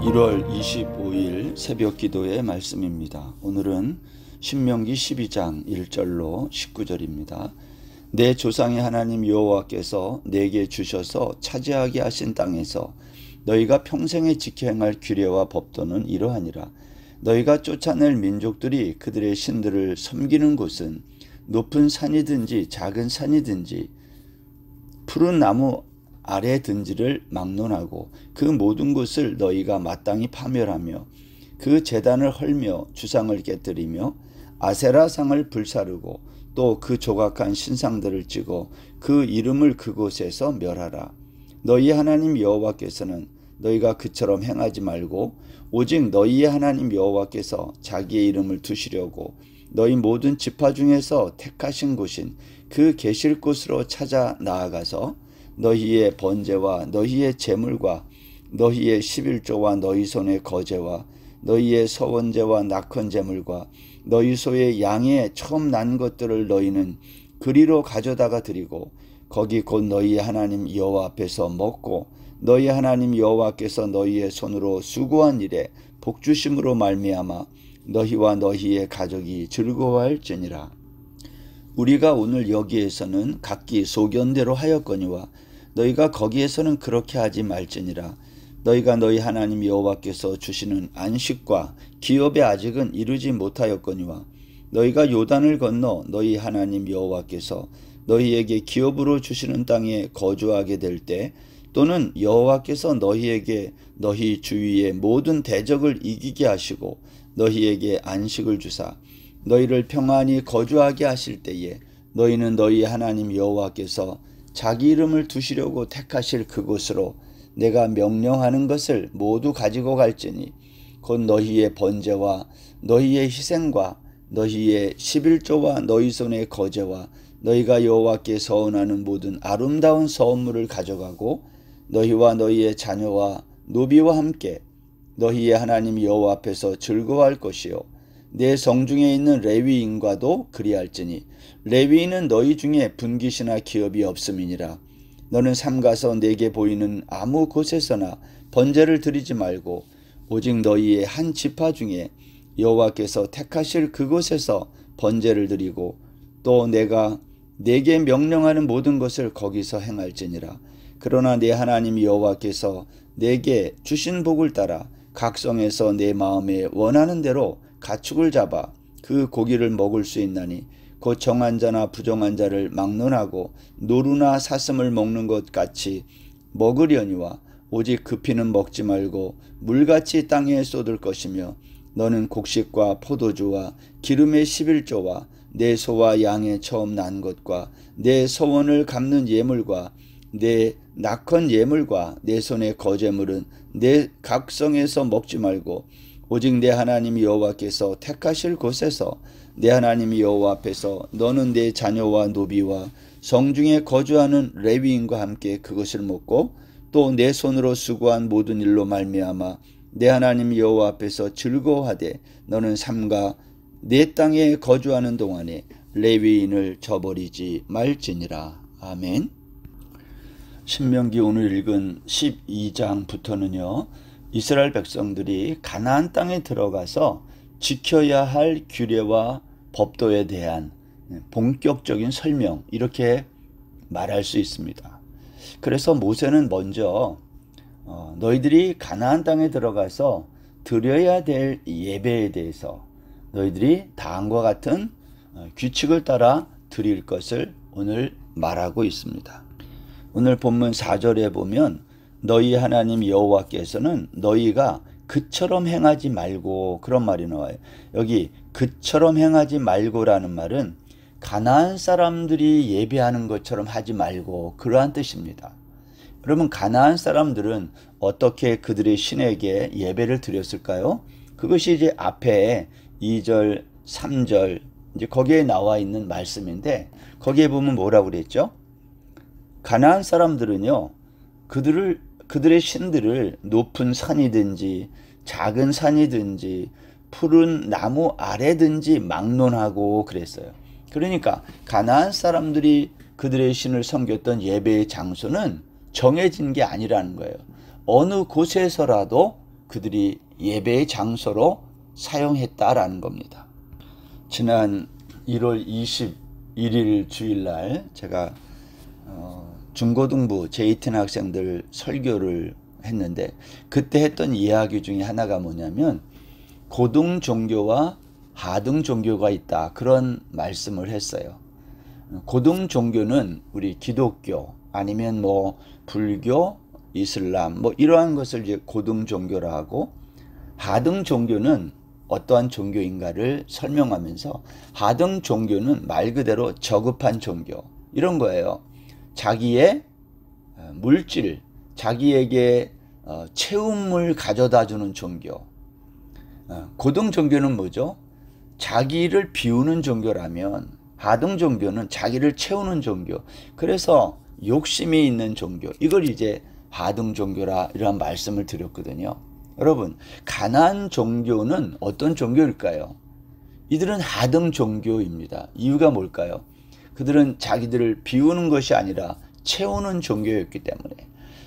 1월 25일 새벽 기도의 말씀입니다. 오늘은 신명기 12장 1절로 19절입니다. 내 조상의 하나님 여호와께서 내게 주셔서 차지하게 하신 땅에서 너희가 평생에 지켜 행할 규례와 법도는 이러하니라. 너희가 쫓아낼 민족들이 그들의 신들을 섬기는 곳은 높은 산이든지 작은 산이든지 푸른 나무 아래든지를 막론하고 그 모든 곳을 너희가 마땅히 파멸하며 그 제단을 헐며 주상을 깨뜨리며 아세라상을 불사르고 또 그 조각한 신상들을 찍어 그 이름을 그곳에서 멸하라. 너희 하나님 여호와께서는 너희가 그처럼 행하지 말고 오직 너희의 하나님 여호와께서 자기의 이름을 두시려고 너희 모든 지파 중에서 택하신 곳인 그 계실 곳으로 찾아 나아가서 너희의 번제와 너희의 제물과 너희의 11조와 너희 손의 거제와 너희의 서원제와 낙헌 제물과 너희 소의 양의 처음 난 것들을 너희는 그리로 가져다가 드리고 거기 곧 너희의 하나님 여호와 앞에서 먹고 너희 하나님 여호와께서 너희의 손으로 수고한 일에 복주심으로 말미암아 너희와 너희의 가족이 즐거워할지니라. 우리가 오늘 여기에서는 각기 소견대로 하였거니와 너희가 거기에서는 그렇게 하지 말지니라. 너희가 너희 하나님 여호와께서 주시는 안식과 기업에 아직은 이르지 못하였거니와 너희가 요단을 건너 너희 하나님 여호와께서 너희에게 기업으로 주시는 땅에 거주하게 될 때 또는 여호와께서 너희에게 너희 주위의 모든 대적을 이기게 하시고 너희에게 안식을 주사 너희를 평안히 거주하게 하실 때에 너희는 너희 하나님 여호와께서 자기 이름을 두시려고 택하실 그곳으로 내가 명령하는 것을 모두 가지고 갈지니 곧 너희의 번제와 너희의 희생과 너희의 11조와 너희 손의 거제와 너희가 여호와께 서원하는 모든 아름다운 서원물을 가져가고 너희와 너희의 자녀와 노비와 함께 너희의 하나님 여호와 앞에서 즐거워할 것이요 내 성중에 있는 레위인과도 그리할지니 레위인은 너희 중에 분깃이나 기업이 없음이니라. 너는 삼가서 내게 보이는 아무 곳에서나 번제를 드리지 말고 오직 너희의 한 지파 중에 여호와께서 택하실 그곳에서 번제를 드리고 또 내가 내게 명령하는 모든 것을 거기서 행할지니라. 그러나 내 하나님 여호와께서 내게 주신 복을 따라 각성에서 내 마음에 원하는 대로 가축을 잡아 그 고기를 먹을 수 있나니 곧 정한 자나 부정한 자를 막론하고 노루나 사슴을 먹는 것 같이 먹으려니와 오직 급히는 먹지 말고 물같이 땅에 쏟을 것이며 너는 곡식과 포도주와 기름의 11조와 내 소와 양의 처음 난 것과 내 서원을 갚는 예물과 내 낙헌 예물과 내 손의 거제물은 내 각성에서 먹지 말고 오직 내 하나님 여호와께서 택하실 곳에서 내 하나님 여호와 앞에서 너는 내 자녀와 노비와 성중에 거주하는 레위인과 함께 그것을 먹고 또 내 손으로 수고한 모든 일로 말미암아 내 하나님 여호와 앞에서 즐거워하되 너는 삼가 내 땅에 거주하는 동안에 레위인을 저버리지 말지니라. 아멘. 신명기 오늘 읽은 12장부터는요. 이스라엘 백성들이 가나안 땅에 들어가서 지켜야 할 규례와 법도에 대한 본격적인 설명 이렇게 말할 수 있습니다. 그래서 모세는 먼저 너희들이 가나안 땅에 들어가서 드려야 될 예배에 대해서 너희들이 다음과 같은 규칙을 따라 드릴 것을 오늘 말하고 있습니다. 오늘 본문 4절에 보면 너희 하나님 여호와께서는 너희가 그처럼 행하지 말고 그런 말이 나와요. 여기 그처럼 행하지 말고라는 말은 가나안 사람들이 예배하는 것처럼 하지 말고 그러한 뜻입니다. 그러면 가나안 사람들은 어떻게 그들의 신에게 예배를 드렸을까요? 그것이 이제 앞에 2절, 3절 이제 거기에 나와 있는 말씀인데 거기에 보면 뭐라고 그랬죠? 가나안 사람들은요. 그들의 신들을 높은 산이든지 작은 산이든지 푸른 나무 아래든지 막론하고 그랬어요. 그러니까 가나안 사람들이 그들의 신을 섬겼던 예배의 장소는 정해진 게 아니라는 거예요. 어느 곳에서라도 그들이 예배의 장소로 사용했다라는 겁니다. 지난 1월 21일 주일날 제가 중고등부 제2틴 학생들 설교를 했는데, 그때 했던 이야기 중에 하나가 뭐냐면 고등 종교와 하등 종교가 있다, 그런 말씀을 했어요. 고등 종교는 우리 기독교 아니면 뭐 불교, 이슬람 뭐 이러한 것을 이제 고등 종교라 하고, 하등 종교는 어떠한 종교인가를 설명하면서 하등 종교는 말 그대로 저급한 종교 이런 거예요. 자기의 물질, 자기에게 채움을 가져다 주는 종교. 고등 종교는 뭐죠? 자기를 비우는 종교라면 하등 종교는 자기를 채우는 종교. 그래서 욕심이 있는 종교, 이걸 이제 하등 종교라 이런 말씀을 드렸거든요. 여러분, 가나안 종교는 어떤 종교일까요? 이들은 하등 종교입니다. 이유가 뭘까요? 그들은 자기들을 비우는 것이 아니라 채우는 종교였기 때문에,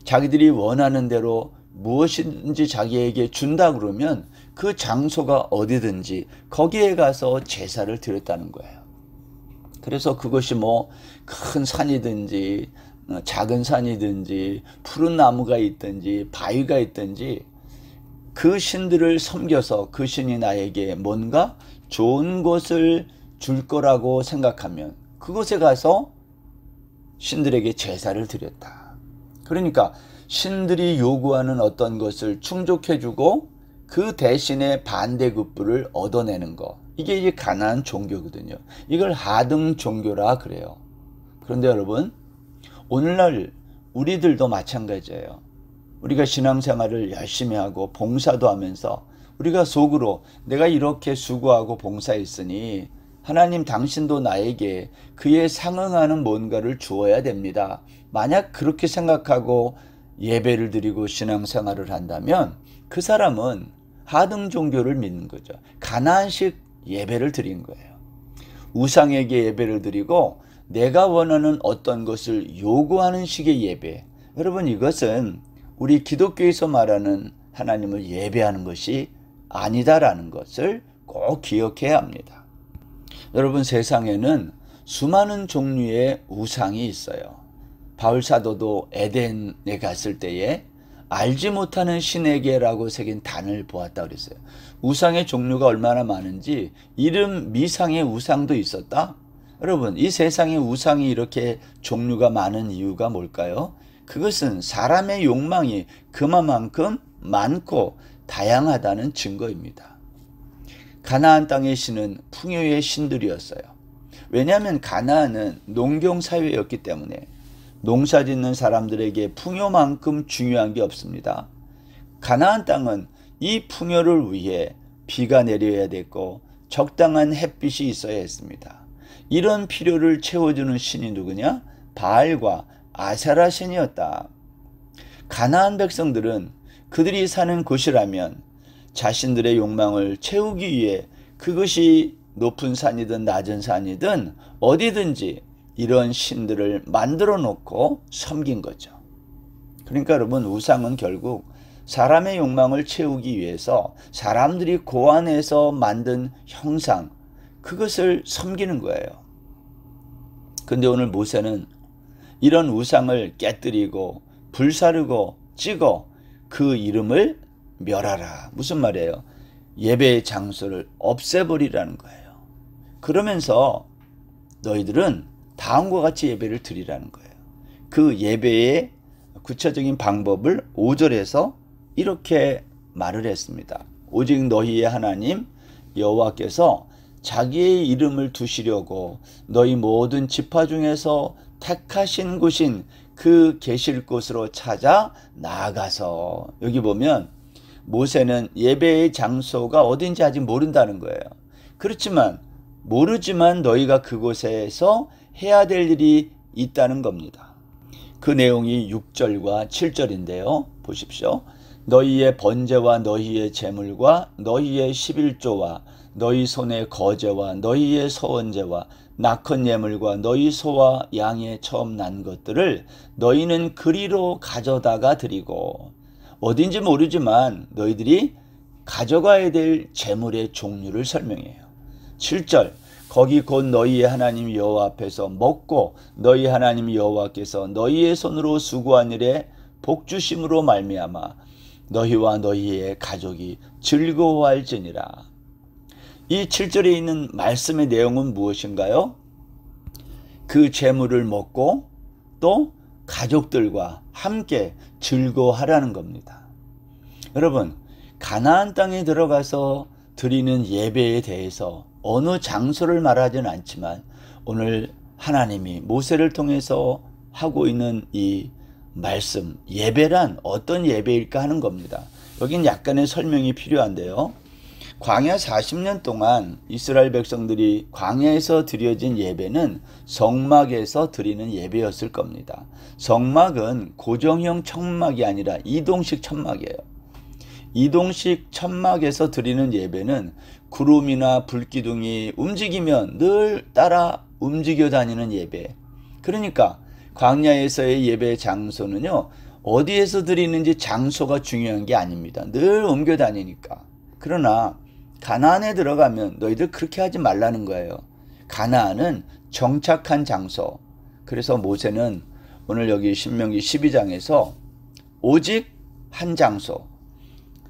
자기들이 원하는 대로 무엇인지 자기에게 준다 그러면 그 장소가 어디든지 거기에 가서 제사를 드렸다는 거예요. 그래서 그것이 뭐 큰 산이든지 작은 산이든지 푸른 나무가 있든지 바위가 있든지 그 신들을 섬겨서 그 신이 나에게 뭔가 좋은 것을 줄 거라고 생각하면 그곳에 가서 신들에게 제사를 드렸다. 그러니까 신들이 요구하는 어떤 것을 충족해주고 그 대신에 반대급부를 얻어내는 것, 이게 이제 가나안 종교거든요. 이걸 하등 종교라 그래요. 그런데 여러분, 오늘날 우리들도 마찬가지예요. 우리가 신앙생활을 열심히 하고 봉사도 하면서 우리가 속으로 내가 이렇게 수고하고 봉사했으니 하나님 당신도 나에게 그에 상응하는 뭔가를 주어야 됩니다. 만약 그렇게 생각하고 예배를 드리고 신앙생활을 한다면 그 사람은 하등 종교를 믿는 거죠. 가나안식 예배를 드린 거예요. 우상에게 예배를 드리고 내가 원하는 어떤 것을 요구하는 식의 예배. 여러분, 이것은 우리 기독교에서 말하는 하나님을 예배하는 것이 아니다라는 것을 꼭 기억해야 합니다. 여러분, 세상에는 수많은 종류의 우상이 있어요. 바울 사도도 에덴에 갔을 때에 알지 못하는 신에게라고 새긴 단을 보았다 그랬어요. 우상의 종류가 얼마나 많은지, 이름 미상의 우상도 있었다. 여러분, 이 세상에 우상이 이렇게 종류가 많은 이유가 뭘까요? 그것은 사람의 욕망이 그만큼 많고 다양하다는 증거입니다. 가나안 땅의 신은 풍요의 신들이었어요. 왜냐하면 가나안은 농경사회였기 때문에 농사짓는 사람들에게 풍요만큼 중요한 게 없습니다. 가나안 땅은 이 풍요를 위해 비가 내려야 됐고 적당한 햇빛이 있어야 했습니다. 이런 필요를 채워주는 신이 누구냐? 바알과 아세라 신이었다. 가나안 백성들은 그들이 사는 곳이라면 자신들의 욕망을 채우기 위해 그것이 높은 산이든 낮은 산이든 어디든지 이런 신들을 만들어 놓고 섬긴 거죠. 그러니까 여러분, 우상은 결국 사람의 욕망을 채우기 위해서 사람들이 고안해서 만든 형상, 그것을 섬기는 거예요. 근데 오늘 모세는 이런 우상을 깨뜨리고 불사르고 찍어 그 이름을 멸하라. 무슨 말이에요? 예배의 장소를 없애버리라는 거예요. 그러면서 너희들은 다음과 같이 예배를 드리라는 거예요. 그 예배의 구체적인 방법을 5절에서 이렇게 말을 했습니다. 오직 너희의 하나님 여호와께서 자기의 이름을 두시려고 너희 모든 지파 중에서 택하신 곳인 그 계실 곳으로 찾아 나아가서, 여기 보면 모세는 예배의 장소가 어딘지 아직 모른다는 거예요. 그렇지만 모르지만 너희가 그곳에서 해야 될 일이 있다는 겁니다. 그 내용이 6절과 7절인데요. 보십시오. 너희의 번제와 너희의 제물과 너희의 11조와 너희 손의 거제와 너희의 소원제와 낙헌 예물과 너희 소와 양의 처음 난 것들을 너희는 그리로 가져다가 드리고, 어딘지 모르지만 너희들이 가져가야 될 재물의 종류를 설명해요. 7절 거기 곧 너희의 하나님 여호와 앞에서 먹고 너희 하나님 여호와께서 너희의 손으로 수고한 일에 복주심으로 말미암아 너희와 너희의 가족이 즐거워할지니라. 이 7절에 있는 말씀의 내용은 무엇인가요? 그 재물을 먹고 또 가족들과 함께 즐거워하라는 겁니다. 여러분, 가나안 땅에 들어가서 드리는 예배에 대해서 어느 장소를 말하지는 않지만 오늘 하나님이 모세를 통해서 하고 있는 이 말씀, 예배란 어떤 예배일까 하는 겁니다. 여긴 약간의 설명이 필요한데요. 광야 40년 동안 이스라엘 백성들이 광야에서 드려진 예배는 성막에서 드리는 예배였을 겁니다. 성막은 고정형 천막이 아니라 이동식 천막이에요. 이동식 천막에서 드리는 예배는 구름이나 불기둥이 움직이면 늘 따라 움직여 다니는 예배. 그러니까 광야에서의 예배 장소는요, 어디에서 드리는지 장소가 중요한 게 아닙니다. 늘 옮겨 다니니까. 그러나 가나안에 들어가면 너희들 그렇게 하지 말라는 거예요. 가나안은 정착한 장소. 그래서 모세는 오늘 여기 신명기 12장에서 오직 한 장소,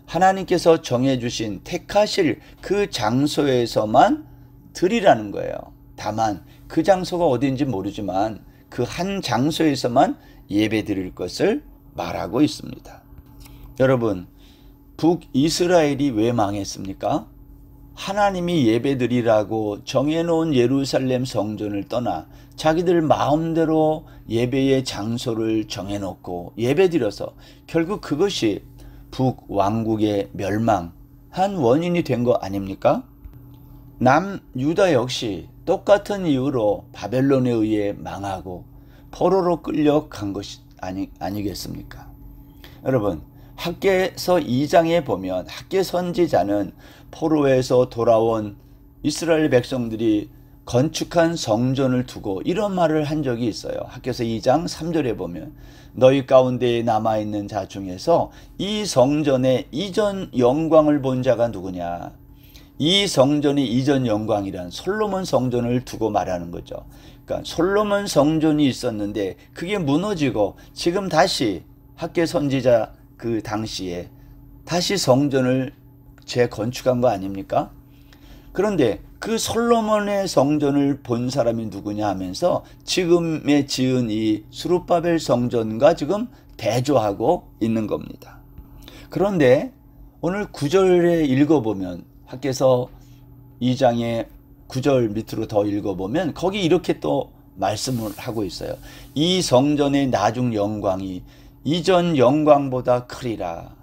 하나님께서 정해주신 택하실 그 장소에서만 드리라는 거예요. 다만 그 장소가 어딘지 모르지만 그 한 장소에서만 예배 드릴 것을 말하고 있습니다. 여러분, 북이스라엘이 왜 망했습니까? 하나님이 예배드리라고 정해놓은 예루살렘 성전을 떠나 자기들 마음대로 예배의 장소를 정해놓고 예배드려서 결국 그것이 북왕국의 멸망한 원인이 된 거 아닙니까? 남유다 역시 똑같은 이유로 바벨론에 의해 망하고 포로로 끌려간 것이 아니겠습니까? 여러분, 학개서 2장에 보면 학개 선지자는 포로에서 돌아온 이스라엘 백성들이 건축한 성전을 두고 이런 말을 한 적이 있어요. 학개서 2장 3절에 보면 너희 가운데에 남아있는 자 중에서 이 성전의 이전 영광을 본 자가 누구냐. 이 성전의 이전 영광이란 솔로몬 성전을 두고 말하는 거죠. 그러니까 솔로몬 성전이 있었는데 그게 무너지고 지금 다시 학개 선지자 그 당시에 다시 성전을 재건축한 거 아닙니까? 그런데 그 솔로몬의 성전을 본 사람이 누구냐 하면서 지금에 지은 이 스룹바벨 성전과 지금 대조하고 있는 겁니다. 그런데 오늘 9절에 읽어보면 학개서 2장의 9절 밑으로 더 읽어보면 거기 이렇게 또 말씀을 하고 있어요. 이 성전의 나중 영광이 이전 영광보다 크리라.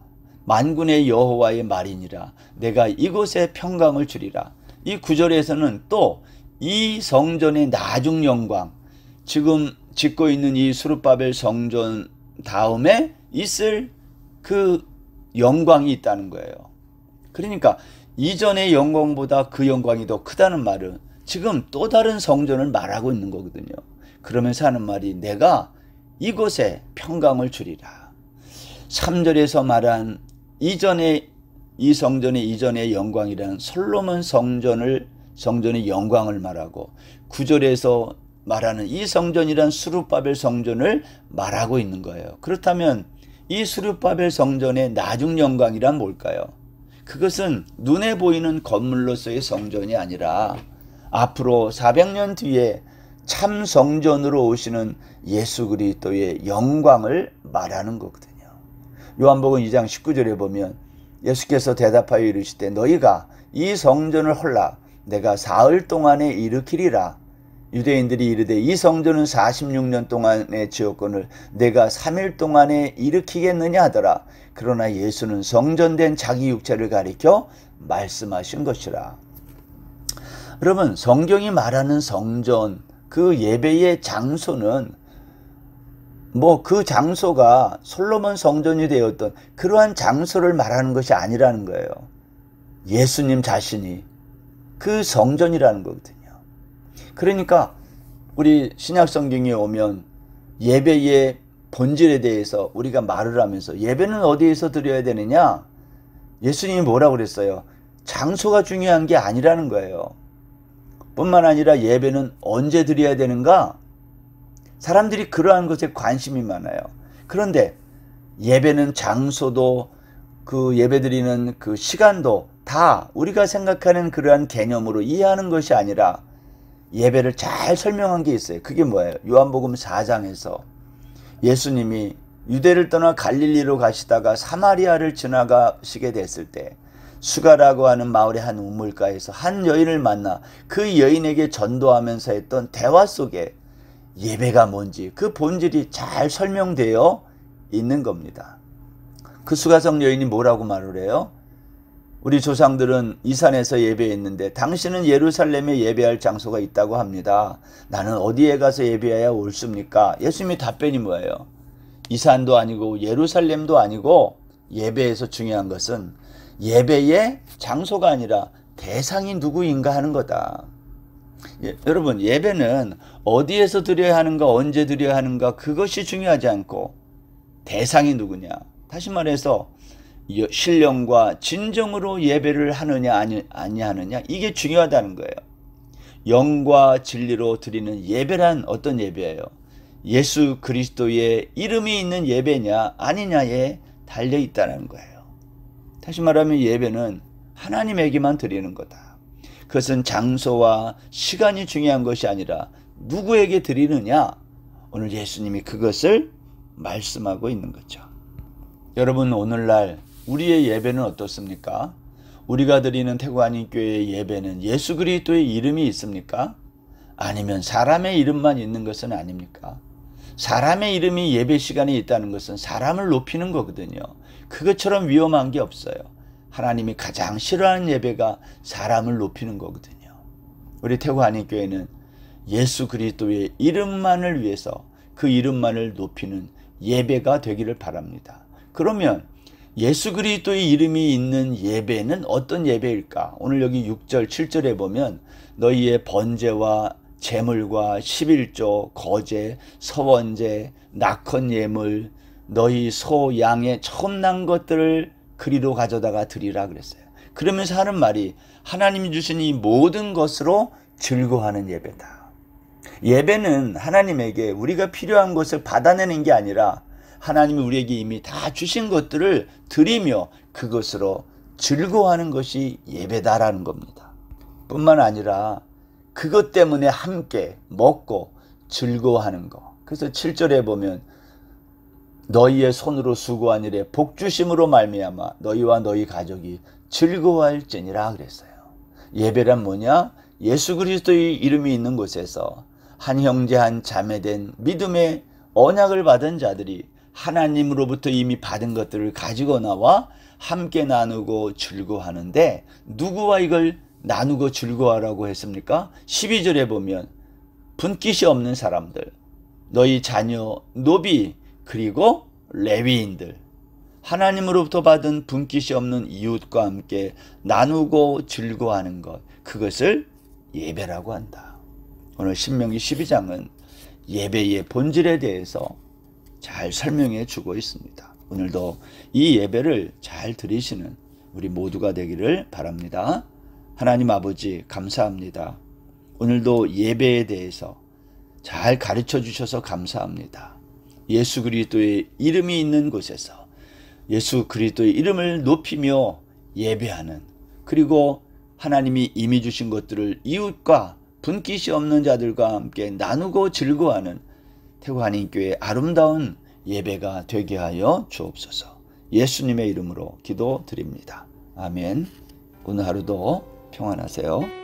만군의 여호와의 말이니라. 내가 이곳에 평강을 주리라. 이 9절에서는 또 이 성전의 나중 영광, 지금 짓고 있는 이 스룹바벨 성전 다음에 있을 그 영광이 있다는 거예요. 그러니까 이전의 영광보다 그 영광이 더 크다는 말은 지금 또 다른 성전을 말하고 있는 거거든요. 그러면서 하는 말이 내가 이곳에 평강을 주리라. 3절에서 말한 이전의 이 성전의 이전의 영광이란 솔로몬 성전의 영광을 말하고 9절에서 말하는 이 성전이란 스룹바벨 성전을 말하고 있는 거예요. 그렇다면 이 스룹바벨 성전의 나중 영광이란 뭘까요? 그것은 눈에 보이는 건물로서의 성전이 아니라 앞으로 400년 뒤에 참 성전으로 오시는 예수 그리스도의 영광을 말하는 거거든요. 요한복음 2장 19절에 보면 예수께서 대답하여 이르시되 너희가 이 성전을 헐라 내가 사흘 동안에 일으키리라. 유대인들이 이르되 이 성전은 46년 동안에 지었거늘 내가 3일 동안에 일으키겠느냐 하더라. 그러나 예수는 성전된 자기 육체를 가리켜 말씀하신 것이라. 여러분, 성경이 말하는 성전, 그 예배의 장소는 그 장소가 솔로몬 성전이 되었던 그러한 장소를 말하는 것이 아니라는 거예요. 예수님 자신이 그 성전이라는 거거든요. 그러니까 우리 신약 성경에 오면 예배의 본질에 대해서 우리가 말을 하면서 예배는 어디에서 드려야 되느냐? 예수님이 뭐라고 그랬어요? 장소가 중요한 게 아니라는 거예요. 뿐만 아니라 예배는 언제 드려야 되는가? 사람들이 그러한 것에 관심이 많아요. 그런데 예배는 장소도 그 예배드리는 그 시간도 다 우리가 생각하는 그러한 개념으로 이해하는 것이 아니라 예배를 잘 설명한 게 있어요. 그게 뭐예요? 요한복음 4장에서 예수님이 유대를 떠나 갈릴리로 가시다가 사마리아를 지나가시게 됐을 때 수가라고 하는 마을의 한 우물가에서 한 여인을 만나 그 여인에게 전도하면서 했던 대화 속에 예배가 뭔지 그 본질이 잘 설명되어 있는 겁니다. 그 수가성 여인이 뭐라고 말을 해요? 우리 조상들은 이 산에서 예배했는데 당신은 예루살렘에 예배할 장소가 있다고 합니다. 나는 어디에 가서 예배해야 옳습니까? 예수님의 답변이 뭐예요? 이 산도 아니고 예루살렘도 아니고 예배에서 중요한 것은 예배의 장소가 아니라 대상이 누구인가 하는 거다. 여러분, 예배는 어디에서 드려야 하는가, 언제 드려야 하는가, 그것이 중요하지 않고 대상이 누구냐. 다시 말해서 신령과 진정으로 예배를 하느냐 아니하느냐, 이게 중요하다는 거예요. 영과 진리로 드리는 예배란 어떤 예배예요? 예수 그리스도의 이름이 있는 예배냐 아니냐에 달려 있다는 거예요. 다시 말하면 예배는 하나님에게만 드리는 거다. 그것은 장소와 시간이 중요한 것이 아니라 누구에게 드리느냐, 오늘 예수님이 그것을 말씀하고 있는 거죠. 여러분, 오늘날 우리의 예배는 어떻습니까? 우리가 드리는 태구한인교회의 예배는 예수 그리스도의 이름이 있습니까? 아니면 사람의 이름만 있는 것은 아닙니까? 사람의 이름이 예배 시간에 있다는 것은 사람을 높이는 거거든요. 그것처럼 위험한 게 없어요. 하나님이 가장 싫어하는 예배가 사람을 높이는 거거든요. 우리 태구한인교회는 예수 그리스도의 이름만을 위해서 그 이름만을 높이는 예배가 되기를 바랍니다. 그러면 예수 그리스도의 이름이 있는 예배는 어떤 예배일까? 오늘 여기 6절 7절에 보면 너희의 번제와 제물과 11조, 거제, 서원제, 낙헌 예물, 너희 소, 양의 처음 난 것들을 그리로 가져다가 드리라 그랬어요. 그러면서 하는 말이 하나님이 주신 이 모든 것으로 즐거워하는 예배다. 예배는 하나님에게 우리가 필요한 것을 받아내는 게 아니라 하나님이 우리에게 이미 다 주신 것들을 드리며 그것으로 즐거워하는 것이 예배다라는 겁니다. 뿐만 아니라 그것 때문에 함께 먹고 즐거워하는 거. 그래서 7절에 보면 너희의 손으로 수고한 일에 복주심으로 말미암아 너희와 너희 가족이 즐거워할지니라 그랬어요. 예배란 뭐냐? 예수 그리스도의 이름이 있는 곳에서 한 형제 한 자매된 믿음의 언약을 받은 자들이 하나님으로부터 이미 받은 것들을 가지고 나와 함께 나누고 즐거워하는데, 누구와 이걸 나누고 즐거워하라고 했습니까? 12절에 보면 분깃이 없는 사람들, 너희 자녀, 노비, 그리고 레위인들, 하나님으로부터 받은 분깃이 없는 이웃과 함께 나누고 즐거워하는 것, 그것을 예배라고 한다. 오늘 신명기 12장은 예배의 본질에 대해서 잘 설명해 주고 있습니다. 오늘도 이 예배를 잘 드리시는 우리 모두가 되기를 바랍니다. 하나님 아버지, 감사합니다. 오늘도 예배에 대해서 잘 가르쳐 주셔서 감사합니다. 예수 그리스도의 이름이 있는 곳에서 예수 그리스도의 이름을 높이며 예배하는, 그리고 하나님이 이미 주신 것들을 이웃과 분깃이 없는 자들과 함께 나누고 즐거워하는 태구한인교회의 아름다운 예배가 되게 하여 주옵소서. 예수님의 이름으로 기도드립니다. 아멘. 오늘 하루도 평안하세요.